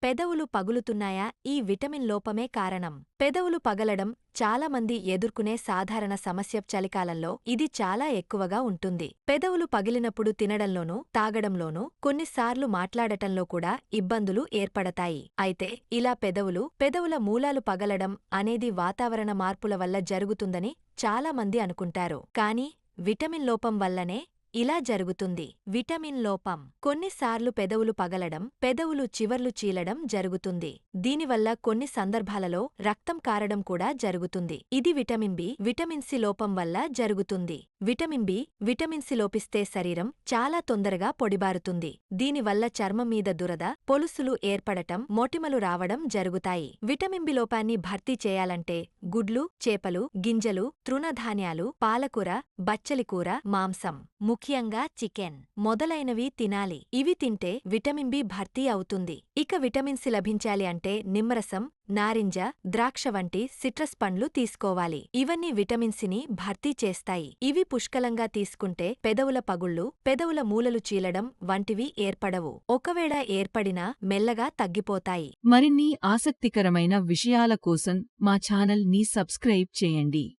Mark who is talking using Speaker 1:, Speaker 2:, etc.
Speaker 1: పెదవులు పగులుతున్నాయా? ఈ విటమిన్ లోపమే కారణం. పెదవులు పగలడం చాలామంది ఎదుర్కొనే సాధారణ సమస్య. చలికాలంలో ఇది చాలా ఎక్కువగా ఉంటుంది. పెదవులు పగిలినప్పుడు తినడంలోనూ, తాగడంలోనూ, కొన్నిసార్లు మాట్లాడటంలో కూడా ఇబ్బందులు ఏర్పడతాయి. అయితే ఇలా పెదవుల మూలాలు పగలడం అనేది వాతావరణ మార్పుల వల్ల జరుగుతుందని చాలామంది అనుకుంటారు. కానీ విటమిన్ లోపం వల్లనే ఇలా జరుగుతుంది. విటమిన్ లోపం కొన్నిసార్లు పెదవులు పగలడం, పెదవులు చివర్లు చీలడం జరుగుతుంది. దీనివల్ల కొన్ని సందర్భాలలో రక్తం కారడం కూడా జరుగుతుంది. ఇది విటమిన్ సి లోపం వల్ల జరుగుతుంది. విటమిన్ సి లోపిస్తే శరీరం చాలా తొందరగా పొడిబారుతుంది. దీనివల్ల చర్మం మీద దురద, పొలుసులు ఏర్పడటం, మొటిమలు రావడం జరుగుతాయి. విటమిన్ బి లోపాన్ని భర్తీ చేయాలంటే గుడ్లు, చేపలు, గింజలు, తృణధాన్యాలు, పాలకూర, బచ్చలికూర, మాంసం, ముఖ్యంగా చికెన్ మొదలైనవి తినాలి. ఇవి తింటే విటమిన్ బి భర్తీ అవుతుంది. ఇక విటమిన్ సి లభించాలి అంటే నిమ్మరసం, నారింజ, ద్రాక్ష వంటి సిట్రస్ పండ్లు తీసుకోవాలి. ఇవన్నీ విటమిన్ సిని భర్తీ చేస్తాయి. ఇవి పుష్కలంగా తీసుకుంటే పెదవుల పగుళ్ళు, పెదవుల మూలలు చీలడం వంటివి ఏర్పడవు. ఒకవేళ ఏర్పడినా మెల్లగా తగ్గిపోతాయి.
Speaker 2: మరిన్ని ఆసక్తికరమైన విషయాల కోసం మా ఛానల్ ని సబ్స్క్రైబ్ చేయండి.